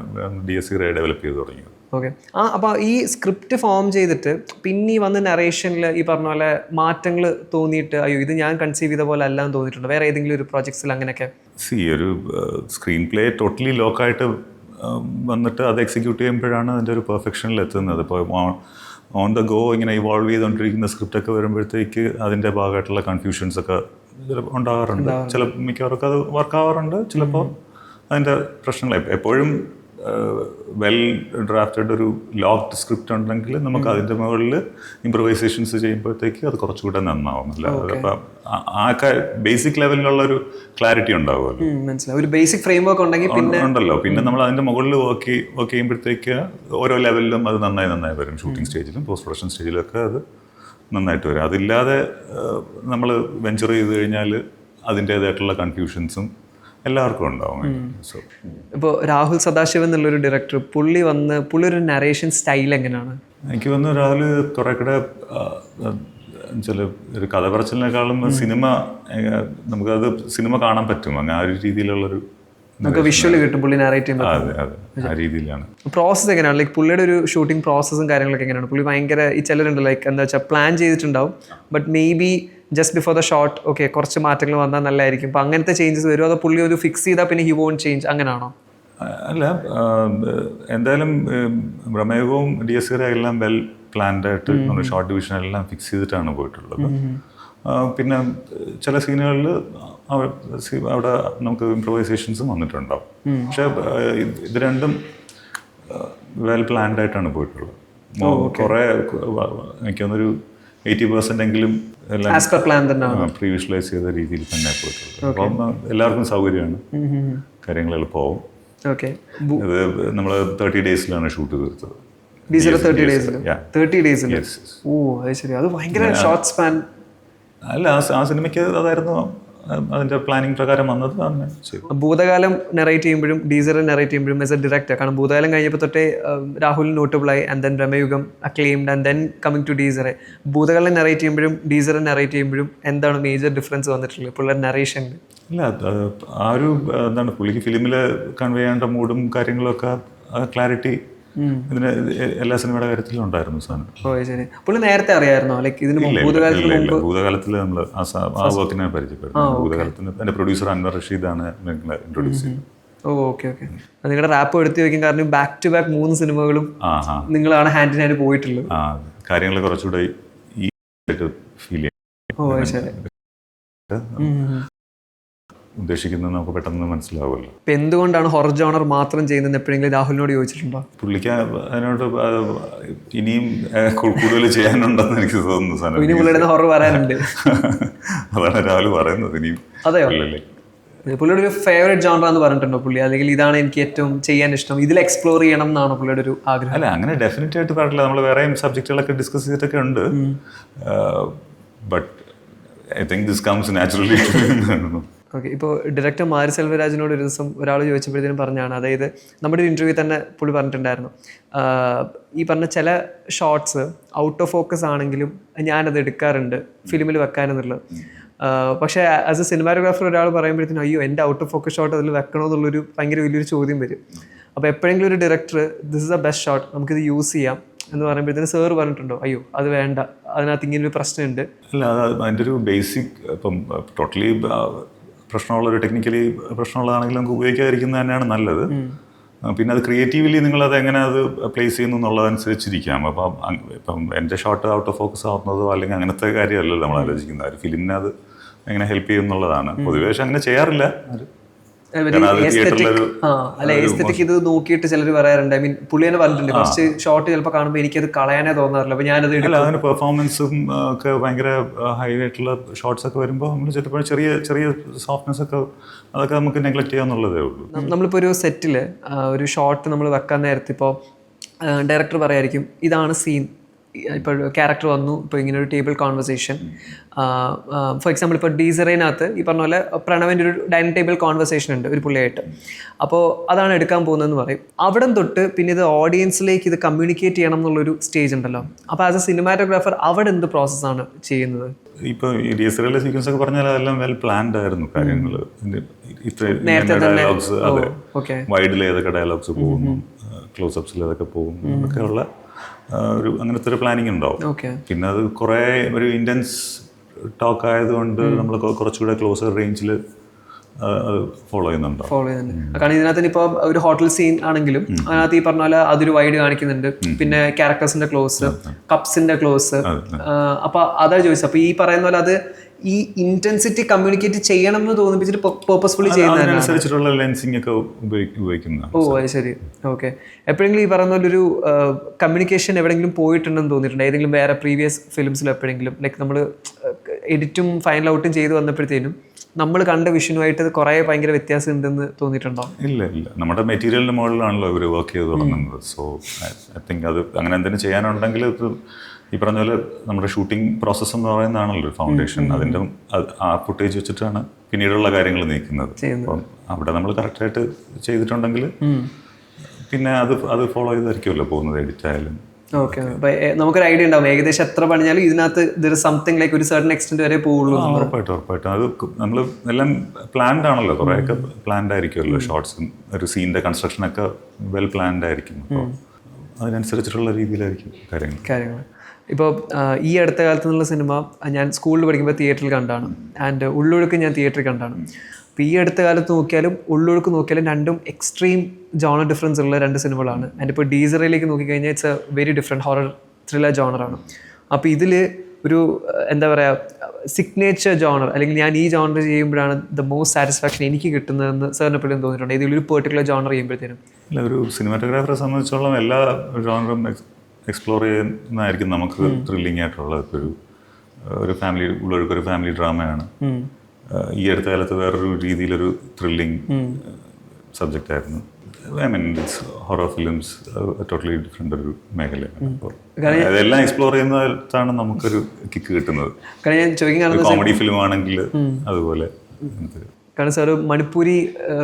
DSC ഡെവലപ്പ് ചെയ്ത് തുടങ്ങിയത്. ഓക്കെ. അപ്പോൾ ഈ സ്ക്രിപ്റ്റ് ഫോം ചെയ്തിട്ട് പിന്നെ വന്ന് നറേഷനിൽ ഈ പറഞ്ഞ പോലെ മാറ്റങ്ങൾ തോന്നിയിട്ട് അയ്യോ ഇത് ഞാൻ കൺസീവ് ചെയ്ത പോലെ അല്ലാന്ന് തോന്നിയിട്ടുണ്ട് വേറെ ഏതെങ്കിലും ഒരു പ്രോജക്ട്സിൽ അങ്ങനെയൊക്കെ? ഒരു സ്ക്രീൻ പ്ലേ ടോട്ടലി ലോക്കായിട്ട് വന്നിട്ട് അത് എക്സിക്യൂട്ട് ചെയ്യുമ്പോഴാണ് അതിൻ്റെ ഒരു പെർഫെക്ഷനിൽ എത്തുന്നത്. ഇപ്പോൾ ഓൺ ദ ഗോ ഇങ്ങനെ ഇവോൾവ് ചെയ്തുകൊണ്ടിരിക്കുന്ന സ്ക്രിപ്റ്റൊക്കെ വരുമ്പോഴത്തേക്ക് അതിൻ്റെ ഭാഗമായിട്ടുള്ള കൺഫ്യൂഷൻസ് ഒക്കെ ഉണ്ടാകാറുണ്ട്. മിക്കവാറൊക്കെ അത് വർക്കാവാറുണ്ട്. ചിലപ്പോൾ അതിൻ്റെ പ്രശ്നങ്ങൾ എപ്പോഴും വെൽ ഡ്രാഫ്റ്റഡ് ഒരു ലോക്ക്ഡ് സ്ക്രിപ്റ്റ് ഉണ്ടെങ്കിൽ നമുക്ക് അതിൻ്റെ മുകളിൽ ഇംപ്രവൈസേഷൻസ് ചെയ്യുമ്പോഴത്തേക്ക് അത് കുറച്ചുകൂടെ നന്നാവും. അല്ല അപ്പം ആ ബേസിക് ലെവലിലുള്ള ഒരു ക്ലാരിറ്റി ഉണ്ടാവുമല്ലോ. മനസ്സിലാവും. ഒരു ബേസിക് ഫ്രെയിം വർക്ക് ഉണ്ടെങ്കിൽ ഉണ്ടല്ലോ. പിന്നെ നമ്മൾ അതിൻ്റെ മുകളിൽ വർക്ക് ചെയ്യുമ്പോഴത്തേക്ക് ഓരോ ലെവലിലും അത് നന്നായി വരും. ഷൂട്ടിംഗ് സ്റ്റേജിലും പോസ്റ്റ് പ്രൊഡക്ഷൻ സ്റ്റേജിലൊക്കെ അത് നന്നായിട്ട് വരും. അതില്ലാതെ നമ്മൾ വെഞ്ചർ ചെയ്ത് കഴിഞ്ഞാൽ അതിൻ്റേതായിട്ടുള്ള കൺഫ്യൂഷൻസും എല്ലാവർക്കും ഉണ്ടാവും. ഇപ്പോൾ രാഹുൽ സദാശിവൻ എന്നുള്ളൊരു ഡയറക്ടർ പുള്ളി ഒരു നറേഷൻ സ്റ്റൈൽ എങ്ങനെയാണ്? എനിക്ക് തോന്നുന്നു രാഹുൽ കുറേ കൂടെ ചില ഒരു കഥ പറച്ചിലിനേക്കാളും സിനിമ നമുക്കത് സിനിമ കാണാൻ പറ്റും. അങ്ങനെ ആ ഒരു രീതിയിലുള്ളൊരു നമുക്ക് വിഷ്വൽ കിട്ടും പുള്ളി നാരേറ്റ് ചെയ്യുമ്പോൾ. അതെ, ആ രീതിയിലാണ്. പ്രോസസ്സ് എങ്ങനെയാണ്? ലൈക്ക് പുള്ളിയുടെ ഒരു ഷൂട്ടിംഗ് പ്രോസസ്സും കാര്യങ്ങളൊക്കെ എങ്ങനെയാണ്? പുള്ളി ഭയങ്കര ഈ ചിലരുണ്ട് ലൈക്ക് എന്താ വെച്ചാൽ പ്ലാൻ ചെയ്തിട്ടുണ്ടാവും, but may be just before the shot okay കുറച്ച് മാറ്റങ്ങൾ വന്നാൽ നല്ലതായിരിക്കും. അപ്പോൾ അങ്ങനത്തെ ചേഞ്ചസ് വരുമോ അതോ പുള്ളി ഒരു ഫിക്സ് ചെയ്താൽ പിന്നെ ഹി വോണ്ട് ചേഞ്ച് അങ്ങനെയാണോ? അല്ല, എന്തായാലും ബ്രഹ്മയുഗവും DSC എല്ലാം വെൽ പ്ലാൻഡ് ആയിട്ട് നമ്മുടെ ഷോർട്ട് ഡിവിഷൻ എല്ലാം ഫിക്സ് ചെയ്തിട്ടാണ് പോയിട്ടുള്ളത്. പിന്നെ ചില സീനുകളിൽ അവിടെ നമുക്ക് ഇംപ്രവൈസേഷൻസും വന്നിട്ടുണ്ടാവും. പക്ഷെ ഇത് രണ്ടും വെൽ പ്ലാൻഡ് ആയിട്ടാണ് പോയിട്ടുള്ളത്. കുറേ എനിക്ക് തോന്നുന്നൊരു 80% എങ്കിലും എല്ലാം പ്രീ വിഷ്വലൈസ് ചെയ്ത രീതിയിൽ തന്നെ പോയിട്ടുള്ളത്. അപ്പം എല്ലാവർക്കും സൗകര്യമാണ്, കാര്യങ്ങൾ എളുപ്പമാവും. ഇത് നമ്മൾ 30 ഡേയ്സിലാണ് ഷൂട്ട് തീർത്തത്. 30 ഡേയ്സിൽ? ഓ അത് ശരി, അത് ഭയങ്കര ഷോർട്ട് സ്പാൻ. അല്ല, ആ സിനിമയ്ക്ക് അതായിരുന്നു അതിന്റെ പ്ലാനിങ് പ്രകാരം വന്നത്. ഭൂതകാലം നെറേറ്റ് ചെയ്യുമ്പോഴും ഡീസർ നെറേറ്റ് ചെയ്യുമ്പോഴും ആസ് എ ഡയറക്ടർ, കാരണം ഭൂതകാലം കഴിഞ്ഞപ്പോൾ തൊട്ടേ രാഹുൽ നോട്ടബിളായി and then Bramayugam acclaimed and then coming to ഡീസറെ. ഭൂതകാലം നെറേറ്റ് ചെയ്യുമ്പോഴും ഡീസർ നെറേറ്റ് ചെയ്യുമ്പോഴും എന്താണ് മേജർ ഡിഫറൻസ് വന്നിട്ടുള്ളത് പുള്ളിയുടെ നറേഷനിൽ? ഇല്ല, ആ ഒരു എന്താണ് പുള്ളിക്ക് ഫിലിമിൽ കൺവേ ചെയ്യേണ്ട മൂഡും കാര്യങ്ങളൊക്കെ ക്ലാരിറ്റി ഇതിന് എല്ലാ സിനിമയുടെ കാര്യത്തിലും ഉണ്ടായിരുന്നു സാധനം. ഓ ശരി. പുള്ളി നേരത്തെ അറിയായിരുന്നോ ലൈക്ക് ഇതിന് ഭൂതകാലത്തിൽ നമ്മൾ ആ വർക്കിനെ പരിചയപ്പെടുന്നു. ഭൂതകാലത്തിന് എൻ്റെ പ്രൊഡ്യൂസർ അൻവർ റഷീദാണ് ഇൻട്രൊഡ്യൂസ് ചെയ്തത്. ഓക്കെ. നിങ്ങളുടെ റാപ്പ് എടുത്തു വെക്കും, കാരണം ബാക്ക് ടു ബാക്ക് 3 സിനിമകളും നിങ്ങളാണ് ഹാൻഡ് ഇൻ ഹാൻഡ് പോയിട്ടുള്ളത്. കാര്യങ്ങൾ കുറച്ചുകൂടെ ഈ ഫീൽ ചെയ്യാം. ഓ ശരി. ഉദ്ദേശിക്കുന്നത് നമുക്ക് പെട്ടെന്ന് മനസ്സിലാവുമല്ലോ. ഇപ്പം എന്തുകൊണ്ടാണ് ഹൊറർ ജോണർ മാത്രം ചെയ്യുന്നത് എപ്പോഴെങ്കിലും രാഹുലിനോട് ചോദിച്ചിട്ടുണ്ടോ? പുള്ളിക്ക് അതിനോട് ഇനിയും കൂടുതൽ ചെയ്യാനുണ്ടെന്ന് എനിക്ക് തോന്നുന്നു. ഇനി പുള്ളിയുടെ ഹൊറർ വരാനുണ്ട്. അതാണ് രാഹുൽ പറയുന്നത്. ഇനിയും അതെയോ? പുള്ളിയുടെ ഒരു ഫേവറേറ്റ് ജോണർ എന്ന് പറഞ്ഞിട്ടുണ്ടോ പുള്ളി? അല്ലെങ്കിൽ ഇതാണ് എനിക്ക് ഏറ്റവും ചെയ്യാൻ ഇഷ്ടം, ഇതിൽ എക്സ്പ്ലോർ ചെയ്യണം എന്നാണ് പുള്ളിയുടെ ഒരു ആഗ്രഹം? അല്ല, അങ്ങനെ ഡെഫിനറ്റ് ആയിട്ട് പറഞ്ഞില്ല. നമ്മൾ വേറെയും സബ്ജക്റ്റുകളൊക്കെ ഡിസ്കസ് ചെയ്തിട്ടൊക്കെ ഉണ്ട്. But I think this comes naturally. Okay, ഇപ്പോൾ ഡയറക്ടർ മാരി സെൽവരാജിനോട് ഒരു ദിവസം ഒരാൾ ചോദിച്ചപ്പോഴത്തേനും പറഞ്ഞാണ്, അതായത് നമ്മുടെ ഒരു ഇൻ്റർവ്യൂ തന്നെ പുള്ളി പറഞ്ഞിട്ടുണ്ടായിരുന്നു, ഈ പറഞ്ഞ ചില ഷോട്ട്സ് ഔട്ട് ഓഫ് ഫോക്കസ് ആണെങ്കിലും ഞാനത് എടുക്കാറുണ്ട് ഫിലിമിൽ വെക്കാനെന്നുള്ളത്. പക്ഷേ ആസ് എ സിനിമാറ്റോഗ്രാഫർ ഒരാൾ പറയുമ്പോഴത്തേനും അയ്യോ എൻ്റെ ഔട്ട് ഓഫ് ഫോക്കസ് ഷോട്ട് അതിൽ വെക്കണോ എന്നുള്ളൊരു ഭയങ്കര വലിയൊരു ചോദ്യം വരും. അപ്പോൾ എപ്പോഴെങ്കിലും ഒരു director this is A best shot, നമുക്കിത് യൂസ് ചെയ്യാം എന്ന് പറയുമ്പോഴത്തേന് സാർ പറഞ്ഞിട്ടുണ്ടോ അയ്യോ അത് വേണ്ട, അതിനകത്ത് ഇങ്ങനൊരു പ്രശ്നമുണ്ട്? അല്ല, അതിൻ്റെ ഒരു ബേസിക് ഇപ്പം ടോട്ടലി പ്രശ്നമുള്ളൊരു ടെക്നിക്കലി പ്രശ്നമുള്ളതാണെങ്കിൽ നമുക്ക് ഉപയോഗിക്കാതിരിക്കുന്നത് തന്നെയാണ് നല്ലത്. പിന്നെ അത് ക്രിയേറ്റീവ്ലി നിങ്ങളത് എങ്ങനെ അത് പ്ലേസ് ചെയ്യുന്നു എന്നുള്ളതനുസരിച്ചിരിക്കാം. അപ്പം ഇപ്പം എൻ്റെ ഷോട്ട് ഔട്ട് ഓഫ് ഫോക്കസ് ആവുന്നതോ അല്ലെങ്കിൽ അങ്ങനത്തെ കാര്യമല്ലല്ലോ നമ്മൾ ആലോചിക്കുന്നത്. ഒരു ഫിലിമിനെ അത് എങ്ങനെ ഹെൽപ്പ് ചെയ്യും എന്നുള്ളതാണ്. പൊതുവേ പക്ഷെ അങ്ങനെ ചെയ്യാറില്ല. എസ്തെറ്റിക് ഇത് നോക്കിയിട്ട് ചിലർ പറയാറുണ്ട്. ഐ മീൻ പുള്ളി തന്നെ പറഞ്ഞിട്ടുണ്ട് കുറച്ച് ഷോട്ട് ചിലപ്പോൾ കാണുമ്പോൾ എനിക്കത് കളയാനേ തോന്നാറില്ല. അപ്പോൾ ഞാനത് അതിന് പെർഫോമൻസും ഒക്കെ ഭയങ്കര ഹൈ ആയിട്ടുള്ള ഷോട്ട്സ് ഒക്കെ വരുമ്പോൾ നമ്മൾ ചിലപ്പോൾ ചെറിയ ചെറിയ സോഫ്റ്റ്നെസ് ഒക്കെ അതൊക്കെ നമുക്ക് നെഗ്ലക്ട് ചെയ്യാന്നുള്ളതേ ഉള്ളൂ. നമ്മളിപ്പോൾ ഒരു സെറ്റിൽ ഒരു ഷോട്ട് നമ്മൾ വെക്കാൻ നേരത്തെ ഇപ്പോൾ ഡയറക്ടർ പറയായിരിക്കും ഇതാണ് സീൻ, ഇപ്പോൾ ക്യാരക്ടർ വന്നു, ഇപ്പോൾ ഇങ്ങനെ ഒരു ടേബിൾ കോൺവെർസേഷൻ, ഫോർ എക്സാമ്പിൾ ഇപ്പോൾ ഡീസറിനകത്ത് ഈ പറഞ്ഞ പോലെ പ്രണവിൻ്റെ ഒരു ഡൈനിങ് ടേബിൾ കോൺവെർസേഷൻ ഉണ്ട് ഒരു പുള്ളിയായിട്ട്, അപ്പോൾ അതാണ് എടുക്കാൻ പോകുന്നതെന്ന് പറയും. അവിടെ തൊട്ട് പിന്നെ ഇത് ഓഡിയൻസിലേക്ക് ഇത് കമ്മ്യൂണിക്കേറ്റ് ചെയ്യണം എന്നുള്ളൊരു സ്റ്റേജ് ഉണ്ടല്ലോ. അപ്പോൾ ആസ് എ സിനിമാറ്റോഗ്രാഫർ അവിടെ എന്ത് പ്രോസസ്സാണ് ചെയ്യുന്നത്? ഇപ്പോൾ ഈ ഡീസറിലെ സീക്വൻസ് ഒക്കെ പറഞ്ഞാൽ അതെല്ലാം വെൽ പ്ലാൻഡ് ആയിരുന്നു കാര്യങ്ങൾ. ഡയലോഗ്സ്, അതെ, വൈഡിൽ ഏതൊക്കെ ഡയലോഗ്സ് പോകുന്നു, ക്ലോസപ്സിൽ ഏതൊക്കെ പോകുന്നു എന്നൊക്കെയുള്ള ഒരു അങ്ങനത്തെ ഒരു പ്ലാനിങ് ഉണ്ടാവും. പിന്നെ അത് കുറേ ഒരു ഇൻറ്റൻസ് ടോക്ക് ആയതുകൊണ്ട് നമ്മൾ കുറച്ചുകൂടെ ക്ലോസർ റേഞ്ചിൽ ഫോളോ ചെയ്യുന്നുണ്ട്. കാരണം ഇതിനകത്ത് ഇപ്പോൾ ഒരു ഹോട്ടൽ സീൻ ആണെങ്കിലും അതിനകത്ത് ഈ പറഞ്ഞ പോലെ അതൊരു വൈഡ് കാണിക്കുന്നുണ്ട്, പിന്നെ ക്യാരക്ടേഴ്സിന്റെ ക്ലോസ്, കപ്സിന്റെ ക്ലോസ്. അപ്പൊ അതാ ചോദിച്ചത്, അപ്പൊ ഈ പറയുന്ന പോലെ അത് ഈ ഇന്റൻസിറ്റി കമ്മ്യൂണിക്കേറ്റ് ചെയ്യണം എന്ന് തോന്നിപ്പിച്ചിട്ട് പേർപ്പസ്ഫുള്ളി ചെയ്യുന്നതിനനുസരിച്ചിട്ടുള്ള ലെൻസിങ് ഒക്കെ ഉപയോഗിക്കുന്ന. ഓ അത് ശരി, ഓക്കെ. എപ്പോഴെങ്കിലും ഈ പറയുന്ന പോലെ ഒരു കമ്മ്യൂണിക്കേഷൻ എവിടെയെങ്കിലും പോയിട്ടുണ്ടെന്ന് തോന്നിയിട്ടുണ്ട് ഏതെങ്കിലും വേറെ പ്രീവിയസ് ഫിലിംസിലും എപ്പോഴെങ്കിലും? ലൈക്ക് നമ്മൾ എഡിറ്റും ഫൈനൽ ഔട്ടും ചെയ്ത് വന്നപ്പോഴത്തേനും നമ്മൾ കണ്ട വിഷനുമായിട്ട് കുറേ ഭയങ്കര വ്യത്യാസം ഉണ്ടെന്ന് തോന്നിയിട്ടുണ്ടോ? ഇല്ല, നമ്മുടെ മെറ്റീരിയലിൻ്റെ മുകളിലാണല്ലോ ഇവർ വർക്ക് ചെയ്ത് തുടങ്ങുന്നത്. സോ ഐ തിങ്ക് അത് അങ്ങനെ എന്തെങ്കിലും ചെയ്യാനുണ്ടെങ്കിൽ ഈ പറഞ്ഞ പോലെ നമ്മുടെ ഷൂട്ടിംഗ് പ്രോസസ്സ് എന്ന് പറയുന്നതാണല്ലോ ഒരു ഫൗണ്ടേഷൻ. അതിൻ്റെ ആ ഫുട്ടേജ് വെച്ചിട്ടാണ് പിന്നീടുള്ള കാര്യങ്ങൾ നീക്കുന്നത്. അപ്പം അവിടെ നമ്മൾ കറക്റ്റായിട്ട് ചെയ്തിട്ടുണ്ടെങ്കിൽ പിന്നെ അത് ഫോളോ ചെയ്തായിരിക്കുമല്ലോ പോകുന്നത്, എഡിറ്റ് ആയാലും. ഓക്കെ, അപ്പോൾ നമുക്കൊരു ഐഡിയ ഉണ്ടാവും ഏകദേശം എത്ര പണിഞ്ഞാലും ഇതിനകത്ത് ദർ ഇസ് സംതിങ് ലൈക്ക് ഒരു സർട്ടൻ എക്സ്റ്റെന്റ് വരെ പോവുള്ളൂ. ഉറപ്പായിട്ടും അത് നമ്മൾ എല്ലാം പ്ലാൻഡ് ആണല്ലോ, കുറേയൊക്കെ പ്ലാൻഡ് ആയിരിക്കുമല്ലോ. ഷോർട്സും ഒരു സീനിൻ്റെ കൺസ്ട്രക്ഷനൊക്കെ വെൽ പ്ലാൻഡ് ആയിരിക്കും. അപ്പോൾ അതിനനുസരിച്ചിട്ടുള്ള രീതിയിലായിരിക്കും കാര്യങ്ങൾ. ഇപ്പോൾ ഈ അടുത്ത കാലത്ത് നിന്നുള്ള സിനിമ ഞാൻ സ്കൂളിൽ പഠിക്കുമ്പോൾ തിയേറ്ററിൽ കണ്ടാണ്, ആൻഡ് ഉള്ളൊഴുക്ക് ഞാൻ തിയേറ്ററിൽ കണ്ടാണ്. അപ്പോൾ ഈ അടുത്ത കാലത്ത് നോക്കിയാലും ഉള്ളൊഴുക്ക് നോക്കിയാലും രണ്ടും എക്സ്ട്രീം ജോണർ ഡിഫറൻസ് ഉള്ള രണ്ട് സിനിമകളാണ്. ആൻഡ് ഇപ്പോൾ ഡീസറിലേക്ക് നോക്കിക്കഴിഞ്ഞാൽ it's a very different horror thriller ജോണറാണ്. അപ്പോൾ ഇതിൽ ഒരു എന്താ പറയുക സിഗ്നേച്ചർ ജോണർ, അല്ലെങ്കിൽ ഞാൻ ഈ ജോണർ ചെയ്യുമ്പോഴാണ് ദ മോസ്റ്റ് സാറ്റിസ്ഫാക്ഷൻ എനിക്ക് കിട്ടുന്നതെന്ന് സാറിന് എപ്പോഴും തോന്നിയിട്ടുണ്ട് ഇതിലൊരു പെർട്ടിക്കുലർ ജോണർ ചെയ്യുമ്പോഴത്തേനും? അല്ല, ഒരു സിനിമാറ്റോഗ്രാഫറെ സംബന്ധിച്ചോളം എല്ലാ ജോണറും എക്സ്പ്ലോർ ചെയ്യുന്നതായിരിക്കും നമുക്ക് ത്രില്ലിംഗ് ആയിട്ടുള്ളത്. ഒരു ഫാമിലി ഉള്ളൊരു ഫാമിലി ഡ്രാമയാണ്. ഈ അടുത്ത കാലത്ത് വേറൊരു രീതിയിലൊരു ത്രില്ലിംഗ് സബ്ജക്റ്റ് ആയിരുന്നു. I mean it's horror films totally different ഒരു മേഖലയാണ്. അപ്പോൾ അതെല്ലാം എക്സ്പ്ലോർ ചെയ്യുന്നതാണ് നമുക്കൊരു കിക്ക് കിട്ടുന്നത്. കോമഡി ഫിലിം ആണെങ്കിൽ അതുപോലെ. കാരണം സാർ മണിപ്പൂരി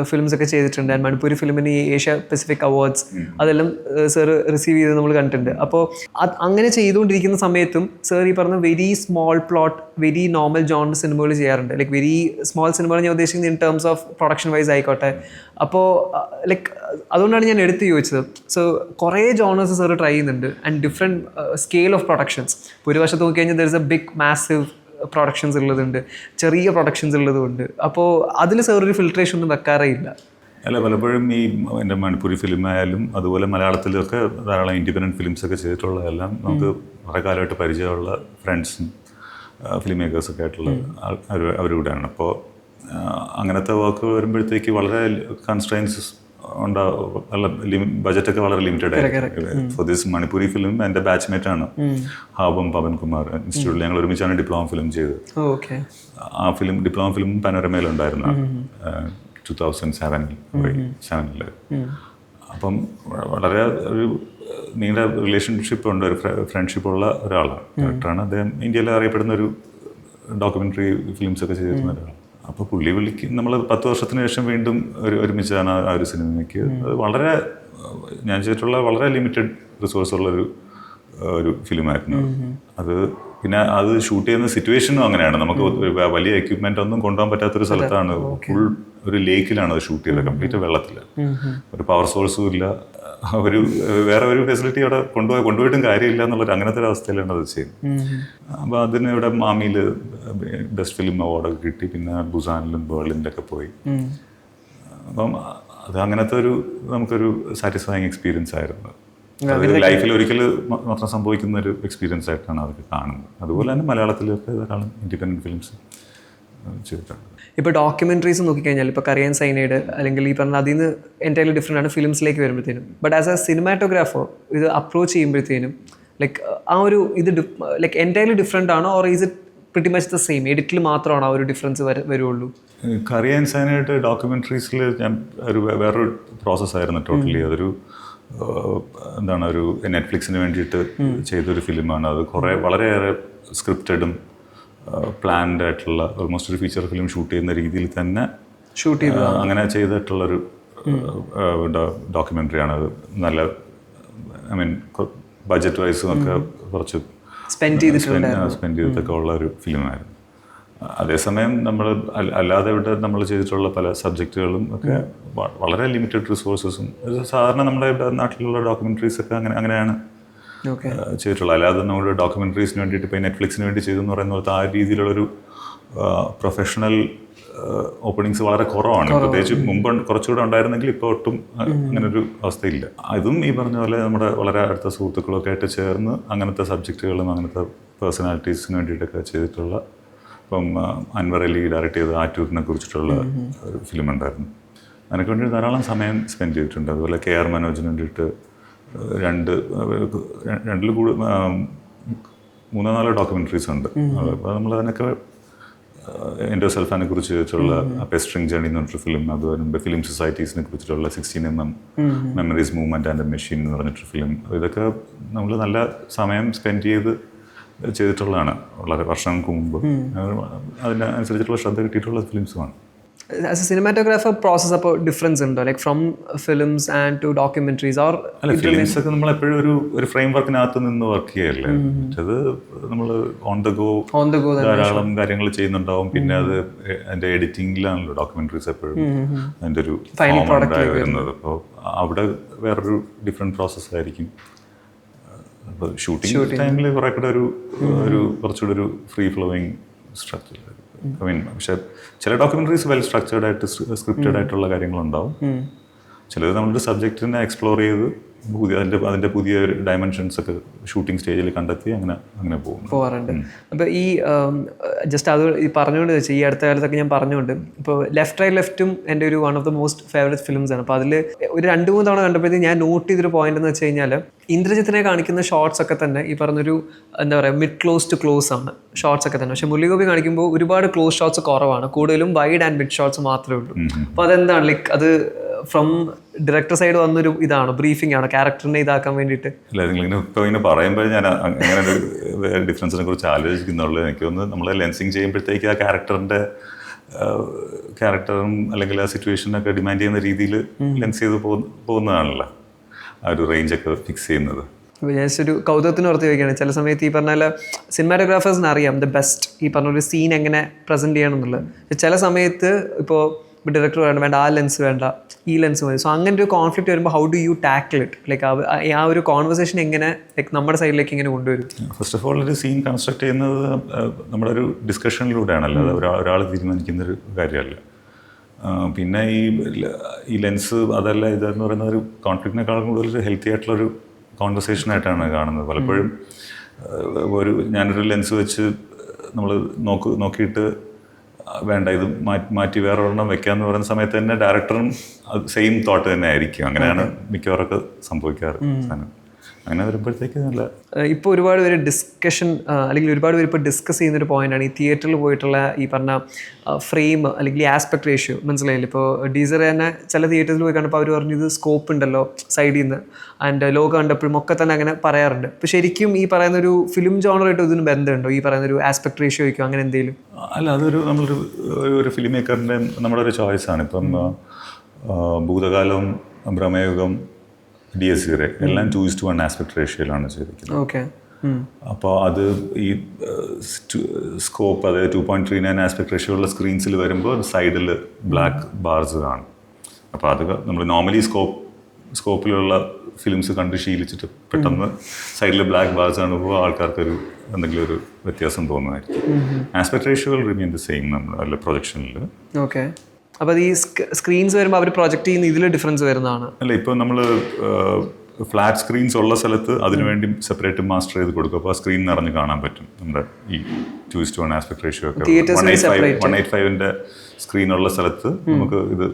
ഫിലിംസ് ഒക്കെ ചെയ്തിട്ടുണ്ട്. ആൻഡ് മണിപ്പൂരി ഫിലിമിന് ഈ ഏഷ്യ പസഫിക് അവാർഡ്സ് അതെല്ലാം സാർ റിസീവ് ചെയ്ത് നമ്മൾ കണ്ടിട്ടുണ്ട്. അപ്പോൾ അങ്ങനെ ചെയ്തുകൊണ്ടിരിക്കുന്ന സമയത്തും സാർ ഈ പറഞ്ഞ very small plot, very normal genre സിനിമകൾ ചെയ്യാറുണ്ട്. ലൈക്ക് വെരി സ്മോൾ സിനിമകൾ ഞാൻ ഉദ്ദേശിക്കുന്നത് in terms of production wise ആയിക്കോട്ടെ. അപ്പോൾ ലൈക്ക് അതുകൊണ്ടാണ് ഞാൻ എടുത്ത് ചോദിച്ചത്. സോ കുറേ ജോണേഴ്സ് സാർ ട്രൈ ചെയ്യുന്നുണ്ട് and different scale of productions. ഒരു വശത്ത് നോക്കിക്കഴിഞ്ഞാൽ there is a big massive productions ഉള്ളതുണ്ട്, ചെറിയ പ്രൊഡക്ഷൻസ് ഉള്ളതുണ്ട്. അപ്പോൾ അതിൽ സാർ ഒരു ഫിൽട്രേഷൻ ഒന്നും വെക്കാറേ ഇല്ല? അല്ല, പലപ്പോഴും ഈ എൻ്റെ മണിപ്പൂരി ഫിലിമായാലും അതുപോലെ മലയാളത്തിലൊക്കെ ധാരാളം ഇൻഡിപെൻഡൻറ്റ് ഫിലിംസൊക്കെ ചെയ്തിട്ടുള്ളതെല്ലാം നമുക്ക് വളരെ കാലമായിട്ട് പരിചയമുള്ള ഫ്രണ്ട്സും ഫിലിം മേക്കേഴ്സൊക്കെ ആയിട്ടുള്ള അവരുകൂടെയാണ്. അപ്പോൾ അങ്ങനത്തെ വർക്ക് വരുമ്പോഴത്തേക്ക് വളരെ കൺസ്ട്രെയിൻസ് ഉണ്ടാവും. ബജറ്റൊക്കെ വളരെ ലിമിറ്റഡ് ആയിരിക്കും. ഫോർ ദിസ് മണിപ്പൂരി ഫിലിം എൻ്റെ ബാച്ച്മേറ്റാണ് ഹാബം പവൻകുമാർ ഇൻസ്റ്റിറ്റ്യൂട്ടിൽ ഞങ്ങൾ ഒരുമിച്ചാണ് ഡിപ്ലോമ ഫിലിം ചെയ്തത്. ആ ഫിലിം ഡിപ്ലോമ ഫിലിം പനോരമയിലുണ്ടായിരുന്നു 2007. അപ്പം വളരെ ഒരു നീണ്ട റിലേഷൻഷിപ്പ് ഉണ്ട്, ഒരു ഫ്രണ്ട്ഷിപ്പ് ഉള്ള ഒരാളാണ്. ഡയറക്ടറാണ് അദ്ദേഹം. ഇന്ത്യയിൽ അറിയപ്പെടുന്ന ഒരു ഡോക്യുമെൻ്ററി ഫിലിംസൊക്കെ ചെയ്തിരുന്ന ഒരാളാണ്. അപ്പോൾ പുള്ളി നമ്മൾ 10 വർഷത്തിന് ശേഷം വീണ്ടും ഒരുമിച്ചാണ് ആ ഒരു സിനിമയ്ക്ക്. അത് വളരെ ഞാൻ ചെയ്തിട്ടുള്ള വളരെ ലിമിറ്റഡ് റിസോഴ്സ് ഉള്ളൊരു ഫിലിമായിരുന്നു അത്. പിന്നെ അത് ഷൂട്ട് ചെയ്യുന്ന സിറ്റുവേഷനും അങ്ങനെയാണ്. നമുക്ക് വലിയ എക്യുപ്മെൻ്റ് ഒന്നും കൊണ്ടുപോകാൻ പറ്റാത്തൊരു സ്ഥലത്താണ്. ഫുൾ ഒരു ലേക്കിലാണ് അത് ഷൂട്ട് ചെയ്തത്, കംപ്ലീറ്റ് വെള്ളത്തിൽ. ഒരു പവർ സോഴ്സും ഇല്ല, വേറെ ഒരു ഫെസിലിറ്റി അവിടെ കൊണ്ടുപോയിട്ടും കാര്യമില്ല എന്നുള്ളൊരു അങ്ങനത്തെ ഒരു അവസ്ഥയിലാണ് അത് ചെയ്യുന്നത്. അപ്പോൾ അതിന് ഇവിടെ മാമിയിൽ ബെസ്റ്റ് ഫിലിം അവാർഡൊക്കെ കിട്ടി. പിന്നെ ബുസാനിലും ബേർലിനിലൊക്കെ പോയി. അപ്പം അത് അങ്ങനത്തെ നമുക്കൊരു സാറ്റിസ്ഫൈങ് എക്സ്പീരിയൻസ് ആയിരുന്നു. ലൈഫിൽ ഒരിക്കൽ മാത്രം സംഭവിക്കുന്ന ഒരു എക്സ്പീരിയൻസ് ആയിട്ടാണ് അതൊക്കെ കാണുന്നത്. അതുപോലെ തന്നെ മലയാളത്തിലൊക്കെ ധാരാളം ഇൻഡിപെൻഡൻറ്റ് ഫിലിംസ് ചെയ്തിട്ടുണ്ട്. ഇപ്പോൾ ഡോക്യുമെൻ്ററീസ് നോക്കിക്കഴിഞ്ഞാൽ ഇപ്പോൾ കറിയൻ സൈനൈഡ് അല്ലെങ്കിൽ ഈ പറഞ്ഞ അതിൽ നിന്ന് എൻ്റയർലി ഡിഫറെൻ്റ് ആണ് ഫിലിംസിലേക്ക് വരുമ്പോഴത്തേനും. ബട്ട് ആസ് എ സിനിമാറ്റോഗ്രാഫർ ഇത് അപ്രോച്ച് ചെയ്യുമ്പോഴത്തേനും ലൈക്ക് ആ ഒരു ഇത് ലൈക്ക് എൻ്റയർലി ഡിഫറെൻ്റ് ആണോ, or is it pretty much the same? എഡിറ്റിൽ മാത്രമാണോ ആ ഒരു ഡിഫറൻസ് വരുള്ളൂ? കറിയൻ സൈനൈഡ് ഡോക്യുമെൻ്ററീസിൽ ഞാൻ വേറൊരു പ്രോസസ്സായിരുന്നു ടോട്ടലി. അതൊരു ഒരു നെറ്റ്ഫ്ലിക്സിന് വേണ്ടിയിട്ട് ചെയ്തൊരു ഫിലിമാണ്. അത് വളരെയേറെ സ്ക്രിപ്റ്റഡും പ്ലാൻഡ് ആയിട്ടുള്ള ഓൾമോസ്റ്റ് ഒരു ഫീച്ചർ ഫിലിം ഷൂട്ട് ചെയ്യുന്ന രീതിയിൽ തന്നെ അങ്ങനെ ചെയ്തിട്ടുള്ളൊരു ഡോക്യുമെൻ്ററിയാണ്. അത് നല്ല ബഡ്ജറ്റ് വൈസും ഒക്കെ കുറച്ച് സ്പെൻഡ് ചെയ്തിട്ടൊക്കെ ഉള്ള ഒരു ഫിലിമായിരുന്നു. അതേസമയം നമ്മൾ അല്ലാതെ ഇവിടെ നമ്മൾ ചെയ്തിട്ടുള്ള പല സബ്ജക്റ്റുകളും ഒക്കെ വളരെ ലിമിറ്റഡ് റിസോഴ്സസും. സാധാരണ നമ്മുടെ നാട്ടിലുള്ള ഡോക്യുമെൻ്ററീസൊക്കെ അങ്ങനെയാണ് ചെയ്തിട്ടുള്ളത്. അല്ലാതെ നമ്മുടെ ഡോക്യുമെൻ്ററീസിന് വേണ്ടിയിട്ട് ഇപ്പോൾ നെറ്റ്ഫ്ലിക്സിന് വേണ്ടി ചെയ്തെന്ന് പറയുന്ന പോലത്തെ ആ രീതിയിലുള്ളൊരു പ്രൊഫഷണൽ ഓപ്പണിങ്സ് വളരെ കുറവാണ്. പ്രത്യേകിച്ച് മുമ്പ് കുറച്ചുകൂടെ ഉണ്ടായിരുന്നെങ്കിൽ ഇപ്പോൾ ഒട്ടും അങ്ങനൊരു അവസ്ഥയില്ല. അതും ഈ പറഞ്ഞ പോലെ നമ്മുടെ വളരെ അടുത്ത സുഹൃത്തുക്കളൊക്കെ ആയിട്ട് ചേർന്ന് അങ്ങനത്തെ സബ്ജക്റ്റുകളും അങ്ങനത്തെ പേഴ്സണാലിറ്റീസിന് വേണ്ടിയിട്ടൊക്കെ ചെയ്തിട്ടുള്ള, ഇപ്പം അൻവർ അലി ഡയറക്റ്റ് ചെയ്ത ആറ്റൂരിനെ കുറിച്ചിട്ടുള്ള ഒരു ഫിലിം ഉണ്ടായിരുന്നു. അതിനൊക്കെ വേണ്ടി ധാരാളം സമയം സ്പെൻഡ് ചെയ്തിട്ടുണ്ട്. അതുപോലെ KR മനോജിന് വേണ്ടിയിട്ട് 3-4 ഡോക്യുമെൻ്ററീസ് ഉണ്ട്. അപ്പോൾ നമ്മൾ അതിനൊക്കെ എൻ്റെ സെൽഫാനെ കുറിച്ച് വെച്ചുള്ള പെസ്ട്രിങ് ജേണി എന്ന് പറഞ്ഞിട്ടൊരു ഫിലിം, അതുപോലെ ഫിലിം സൊസൈറ്റീസിനെ കുറിച്ചിട്ടുള്ള 16mm memories movement and machine എന്ന് പറഞ്ഞിട്ടൊരു ഫിലിം. ഇതൊക്കെ നമ്മൾ നല്ല സമയം സ്പെൻഡ് ചെയ്തിട്ടുള്ളതാണ് വളരെ വർഷങ്ങൾക്ക് മുമ്പ്. അതിനനുസരിച്ചിട്ടുള്ള ശ്രദ്ധ കിട്ടിയിട്ടുള്ള ഫിലിംസുമാണ്. ആസ് എ സിനിമാറ്റോഗ്രാഫർ പ്രോസസ് അപ്പോൾ ഡിഫറൻസ് ഉണ്ടോ, like from films and to documentaries? Or അല്ല, ഫിലിംസ് ഒക്കെ നമ്മൾ എപ്പോഴും ഒരു ഫ്രെയിം വർക്കിനകത്ത് നിന്ന് വർക്ക് ചെയ്യല്ലേ. മറ്റേത് നമ്മൾ ഓൺ ദ ഗോ ധാരാളം കാര്യങ്ങൾ ചെയ്യുന്നുണ്ടാവും. പിന്നെ അത് അതിൻ്റെ എഡിറ്റിങ്ങിലാണല്ലോ ഡോക്യുമെൻ്ററീസ് എപ്പോഴും അതിൻ്റെ ഒരു ഫോമായി വരുന്നത്. അപ്പോൾ അവിടെ വേറൊരു ഡിഫറെൻറ്റ് പ്രോസസ്സായിരിക്കും. അപ്പോൾ ഷൂട്ടിംഗ് ടൈമിൽ കുറേ കൂടെ ഒരു കുറച്ചുകൂടെ ഒരു ഫ്രീ ഫ്ലോയിങ് സ്ട്രക്ചർ. പക്ഷെ ചില ഡോക്യുമെൻ്ററീസ് വെൽ സ്ട്രക്ചേർഡ് ആയിട്ട് സ്ക്രിപ്റ്റഡ് ആയിട്ടുള്ള കാര്യങ്ങളുണ്ടാവും. ചിലത് നമ്മളൊരു സബ്ജക്റ്റിനെ എക്സ്പ്ലോർ ചെയ്ത് അതിൻ്റെ പുതിയ ഡയമെൻഷൻസ് ഒക്കെ ഷൂട്ടിംഗ് സ്റ്റേജിൽ കണ്ടെത്തി അങ്ങനെ പോകാറുണ്ട്. അപ്പോൾ ഈ ജസ്റ്റ് അത് ഈ പറഞ്ഞുകൊണ്ട് വെച്ചാൽ ഈ അടുത്ത കാലത്തൊക്കെ ഞാൻ പറഞ്ഞുകൊണ്ട് ഇപ്പോൾ ലെഫ്റ്റ് റൈറ്റ് ലെഫ്റ്റും എൻ്റെ ഒരു one of the most favourite films ആണ്. അപ്പോൾ അതിൽ ഒരു 2-3 തവണ കണ്ടപ്പോഴത്തേക്ക് ഞാൻ നോട്ട് ചെയ്തൊരു പോയിന്റ് എന്ന് വെച്ച് കഴിഞ്ഞാൽ ഇന്ദ്രജിത്തിനെ കാണിക്കുന്ന ഷോർട്സ് ഒക്കെ തന്നെ ഈ പറഞ്ഞൊരു എന്താ പറയുക മിഡ് ക്ലോസ് ടു ക്ലോസ് ആണ് ഷോർട്സ് ഒക്കെ തന്നെ. പക്ഷെ മുരളിഗോപി കാണിക്കുമ്പോൾ ഒരുപാട് ക്ലോസ് ഷോട്ട്സ് കുറവാണ്, കൂടുതലും വൈഡ് ആൻഡ് മിഡ് ഷോട്ട്സ് മാത്രമേ ഉള്ളൂ. അപ്പോൾ അതെന്താണ് ലൈക്ക് അത് ഫ്രം ഡയറക്ടർ സൈഡ് വന്നൊരു ഇതാണോ, ബ്രീഫിംഗ് ആണോ ക്യാരക്ടറിനെ ഇതാക്കാൻ വേണ്ടിയിട്ട്? അല്ല, നിങ്ങളിങ്ങനെ ഇപ്പോൾ ഇങ്ങനെ പറയുമ്പോൾ ഞാൻ അങ്ങനെ ഒരു ഡിഫറൻസിനെ കുറിച്ച് ആലോചിക്കുന്നുള്ളൂ. എനിക്ക് തോന്നുന്നു നമ്മൾ ലെൻസിങ് ചെയ്യുമ്പോഴത്തേക്ക് ആ ക്യാരക്ടറും അല്ലെങ്കിൽ ആ സിറ്റുവേഷനൊക്കെ ഡിമാൻഡ് ചെയ്യുന്ന രീതിയിൽ ലെൻസ് ചെയ്ത് പോകുന്നതാണല്ലോ ആ ഒരു റേഞ്ചൊക്കെ ഫിക്സ് ചെയ്യുന്നത്. ജസ്റ്റ് ഒരു കൗതുകത്തിന് ഓർത്ത് ചോദിക്കുകയാണ്, ചില സമയത്ത് ഈ പറഞ്ഞാൽ സിനിമാറ്റോഗ്രാഫേഴ്സിന് അറിയാം ദ ബെസ്റ്റ് ഈ പറഞ്ഞൊരു സീൻ എങ്ങനെ പ്രസൻറ്റ് ചെയ്യണം എന്നുള്ളത്. ചില സമയത്ത് ഇപ്പോൾ ഡയറക്ടർ വേണ്ട ആ ലെൻസ് വേണ്ട ഈ ലെൻസ് മതി. സോ അങ്ങനെ ഒരു കോൺഫ്ലിക്റ്റ് വരുമ്പോൾ how do you tackle it? Like ആ ഒരു കോൺവെർസേഷൻ എങ്ങനെ ലൈക്ക് നമ്മുടെ സൈഡിലേക്ക് എങ്ങനെ കൊണ്ടുവരും? ഫസ്റ്റ് ഓഫ് ഓൾ ഒരു സീൻ കൺസ്ട്രക്ട് ചെയ്യുന്നത് നമ്മുടെ ഒരു ഡിസ്കഷനിലൂടെയാണല്ലോ, അത് ഒരാൾ തീരുമാനിക്കുന്നൊരു കാര്യമല്ല. പിന്നെ ഈ ലെൻസ് അതല്ല ഇതെന്ന് പറയുന്ന ഒരു കോൺഫ്ലിക്റ്റിനേക്കാളും കൂടുതൽ ഹെൽത്തി ആയിട്ടുള്ളൊരു കോൺവെർസേഷനായിട്ടാണ് കാണുന്നത്. പലപ്പോഴും ഞാനൊരു ലെൻസ് വെച്ച് നമ്മൾ നോക്കിയിട്ട് വേണ്ട ഇത് മാറ്റി വേറെ ഒരെണ്ണം വെക്കാന്ന് പറയുന്ന സമയത്ത് തന്നെ ഡയറക്ടറും സെയിം തോട്ട് തന്നെ ആയിരിക്കും. അങ്ങനെയാണ് മിക്കവാറൊക്കെ സംഭവിക്കാറ്. അങ്ങനെ വരുമ്പോഴത്തേക്ക് നല്ല ഇപ്പോൾ ഒരുപാട് പേര് ഡിസ്കഷൻ അല്ലെങ്കിൽ ഒരുപാട് പേര് ഇപ്പോൾ ഡിസ്കസ് ചെയ്യുന്നൊരു പോയിന്റാണ് ഈ തിയേറ്ററിൽ പോയിട്ടുള്ള ഈ പറഞ്ഞ ഫ്രെയിം അല്ലെങ്കിൽ ആസ്പെക്ട് റേഷ്യോ. മനസ്സിലായില്ല, ഇപ്പോൾ ഡീസർ തന്നെ ചില തിയേറ്ററിൽ പോയി കണ്ടപ്പോൾ അവർ പറഞ്ഞു ഇത് സ്കോപ്പ് ഉണ്ടല്ലോ സൈഡിൽ നിന്ന്, ആൻഡ് ലോഗോ കണ്ടപ്പോഴും ഒക്കെ തന്നെ അങ്ങനെ പറയാറുണ്ട്. അപ്പോൾ ശരിക്കും ഈ പറയുന്ന ഒരു ഫിലിം ജോണറായിട്ട് ഇതിന് ബന്ധമുണ്ടോ, ഈ പറയുന്ന ഒരു ആസ്പെക്ട് റേഷ്യോ വയ്ക്കും അങ്ങനെ എന്തെങ്കിലും? അല്ല, അതൊരു ഒരു ഫിലിം മേക്കറിൻ്റെ നമ്മുടെ ഒരു ചോയ്സാണ്. ഇപ്പം ഭൂതകാലവും ഭ്രമയുഗം DSCR എല്ലാം 2:1 ആസ്പെക്ട് റേഷ്യോയിലാണ് ചെയ്തിരിക്കുന്നത്. ഓക്കെ. അപ്പോൾ അത് ഈ സ്കോപ്പ്, അതായത് 2.39 ആസ്പെക്ട് റേഷ്യോ ഉള്ള സ്ക്രീൻസിൽ വരുമ്പോൾ സൈഡിൽ ബ്ലാക്ക് ബാർസ് കാണും. അപ്പോൾ അത് നമ്മൾ നോർമലി സ്കോപ്പിലുള്ള ഫിലിംസ് കണ്ട് ശീലിച്ചിട്ട് പെട്ടെന്ന് സൈഡിൽ ബ്ലാക്ക് ബാർസ് കാണുമ്പോൾ ആൾക്കാർക്കൊരു എന്തെങ്കിലും ഒരു വ്യത്യാസം തോന്നുമായിരിക്കും. ആസ്പെക്ട് റേഷ്യോകൾ റിമെയിൻ ദ സെയിം നമ്മുടെ പ്രൊജക്ഷനിൽ. ഓക്കെ. അപ്പോൾ ഈ സ്ക്രീൻസ് വരുമ്പോൾ അവർ പ്രൊജക്റ്റ് ചെയ്യുന്ന ഇതിൽ ഡിഫറൻസ് വരുന്നതാണ്? അല്ല, ഇപ്പോൾ നമ്മൾ ഫ്ലാറ്റ് സ്ക്രീൻസ് ഉള്ള സ്ഥലത്ത് അതിനുവേണ്ടി സെപ്പറേറ്റ് മാസ്റ്റർ ചെയ്ത് കൊടുക്കും. അപ്പോൾ ആ സ്ക്രീൻ നിറഞ്ഞ് കാണാൻ പറ്റും. നമ്മുടെ ഈ 2:1 ആസ്പെക്ട് റേഷ്യോ ഒക്കെ 185ന്റെ സ്ക്രീനുള്ള സ്ഥലത്ത് നമുക്ക് ഇത്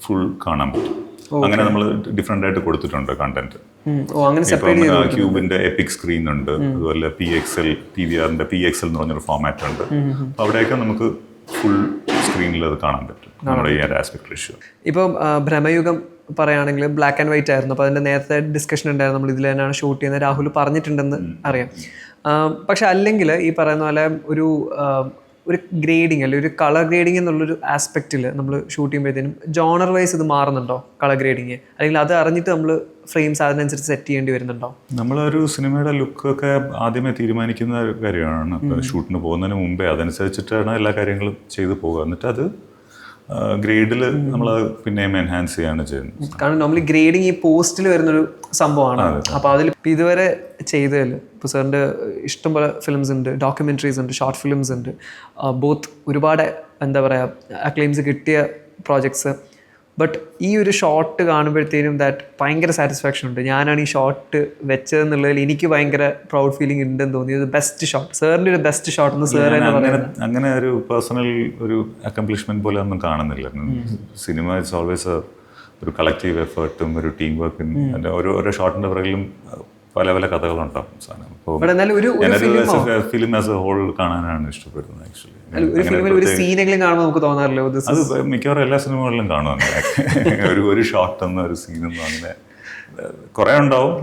ഫുൾ കാണാൻ പറ്റും. അങ്ങനെ നമ്മൾ ഡിഫറെൻ്റ് ആയിട്ട് കൊടുത്തിട്ടുണ്ട് കണ്ടന്റ്. ക്യൂബിന്റെ എപ്പിക് സ്ക്രീൻ ഉണ്ട്, അതുപോലെ PVRന്റെ PXL എന്ന് പറഞ്ഞൊരു ഫോമാറ്റ് ഉണ്ട്. അപ്പോൾ അവിടെയൊക്കെ നമുക്ക് ഫുൾ സ്ക്രീനിൽ അത് കാണാൻ പറ്റും നമ്മുടെ ഈ ആസ്പെക്ട് റേഷ്യോ. ഇപ്പം ഭ്രമയുഗം പറയുകയാണെങ്കിൽ ബ്ലാക്ക് ആൻഡ് വൈറ്റ് ആയിരുന്നു. അപ്പോൾ അതിൻ്റെ നേരത്തെ ഡിസ്കഷൻ ഉണ്ടായിരുന്നു, നമ്മൾ ഇതിൽ തന്നെയാണ് ഷൂട്ട് ചെയ്യുന്നത്, രാഹുൽ പറഞ്ഞിട്ടുണ്ടെന്ന് അറിയാം. പക്ഷെ അല്ലെങ്കിൽ ഈ പറയുന്ന പോലെ ഒരു ഗ്രേഡിങ് അല്ലെങ്കിൽ ഒരു കളർ ഗ്രേഡിങ് എന്നുള്ളൊരു ആസ്പെക്റ്റിൽ നമ്മൾ ഷൂട്ട് ചെയ്യുമ്പോഴത്തേനും ജോണർ വൈസ് ഇത് മാറുന്നുണ്ടോ കളർ ഗ്രേഡിങ്, അല്ലെങ്കിൽ അത് അറിഞ്ഞിട്ട് നമ്മൾ ഫ്രെയിംസ് അതിനനുസരിച്ച് സെറ്റ് ചെയ്യേണ്ടി വരുന്നുണ്ടോ? നമ്മളൊരു സിനിമയുടെ ലുക്കൊക്കെ ആദ്യമേ തീരുമാനിക്കുന്ന കാര്യമാണ്. ഷൂട്ടിന് പോകുന്നതിന് മുമ്പേ അതനുസരിച്ചിട്ടാണ് എല്ലാ കാര്യങ്ങളും ചെയ്തു പോകുക. എന്നിട്ട് അത് ഗ്രേഡിൽ നമ്മൾ പിന്നെയും എൻഹാൻസ് ചെയ്യാണ് ചെയ്യുന്നത്. കാരണം നോർമലി ഗ്രേഡിങ് ഈ പോസ്റ്റിൽ വരുന്നൊരു സംഭവമാണ്. അപ്പോൾ അതിൽ ഇതുവരെ ചെയ്തതിൽ ഇപ്പോൾ സാറിൻ്റെ ഇഷ്ടംപോലെ ഫിലിംസ് ഉണ്ട്, ഡോക്യുമെൻ്ററീസ് ഉണ്ട്, ഷോർട്ട് ഫിലിംസ് ഉണ്ട്, ബോത്ത് ഒരുപാട് എന്താ പറയുക അക്ലെയിംസ് കിട്ടിയ പ്രോജക്ട്സ്. ബട്ട് ഈ ഒരു ഷോട്ട് കാണുമ്പോഴത്തേനും ഭയങ്കര സാറ്റിസ്ഫാക്ഷൻ ഉണ്ട്. ഞാനാണ് ഈ ഷോട്ട് വെച്ചതെന്നുള്ളതിൽ എനിക്ക് ഭയങ്കര പ്രൗഡ് ഫീലിംഗ് ഉണ്ടെന്ന് തോന്നിയത്. ബെസ്റ്റ് ഷോട്ട്, സാറിൻ്റെ ഒരു ബെസ്റ്റ് ഷോട്ട് എന്ന് സാർ തന്നെ പറയുന്നത്. അങ്ങനെ ഒരു പേഴ്സണൽ ഒരു അക്കംപ്ലിഷ്മെന്റ് പോലെ ഒന്നും കാണുന്നില്ല. സിനിമ ഇറ്റ്സ് ഓൾവേസ് ഒരു കളക്റ്റീവ് എഫേർട്ടും ഒരു ടീം വർക്കും. ഓരോ ഷോട്ടിന്റെ പിറകിലും പല പല കഥകളുണ്ടാവും സാധനം. അപ്പോൾ ഫിലിം ആസ് എ ഹോൾ കാണാനാണ് ഇഷ്ടപ്പെടുന്നത്. ആക്ച്വലി അത് മിക്കവാറും എല്ലാ സിനിമകളിലും കാണും. ഒരു ഷോട്ട് എന്ന ഒരു സീനൊന്നും അങ്ങനെ കുറേ ഉണ്ടാവും.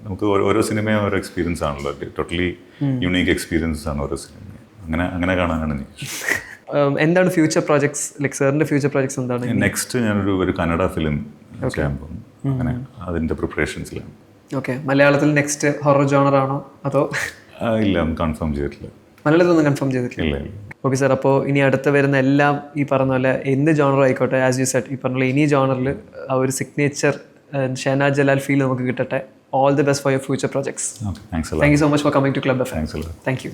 നമുക്ക് ഓരോ സിനിമയും ഓരോ എക്സ്പീരിയൻസ് ആണല്ലോ, ടോട്ടലി യുണീക്ക് എക്സ്പീരിയൻസ് ആണ് ഓരോ സിനിമ. അങ്ങനെ കാണാനാണ് എനിക്ക്. എന്താണ് ഫ്യൂച്ചർ പ്രോജക്ട്സ്, ലൈക് സാറിന്റെ ഫ്യൂച്ചർ പ്രോജക്ട്സ് എന്താണ്? നെക്സ്റ്റ് ഞാനൊരു കന്നഡ ഫിലിം ചെയ്യാൻ പോകും. അങ്ങനെ അതിന്റെ പ്രിപ്പറേഷൻസിലാണ്. ഓക്കെ. മലയാളത്തിൽ നെക്സ്റ്റ് ഹൊറർ ജോണർ ആണോ അതോ? ഇല്ല, കൺഫേം ചെയ്തിട്ടില്ല. മലയാളത്തിലൊന്നും കൺഫേം ചെയ്തിട്ടില്ല. Okay sir. അപ്പോൾ ഇനി അടുത്ത് വരുന്ന എല്ലാം ഈ പറഞ്ഞ പോലെ എന്ത് ജോണർ ആയിക്കോട്ടെ, ആസ് യു സെഡ്, ഈ പറഞ്ഞ പോലെ ഇനി ജോണറിൽ ആ ഒരു സിഗ്നേച്ചർ ഷഹനാസ് ജലാൽ ഫീൽ നമുക്ക് കിട്ടട്ടെ. All the best for your future projects. Okay, thanks a lot. Thank you so much for coming to Club FM. Thanks a lot. Thank you.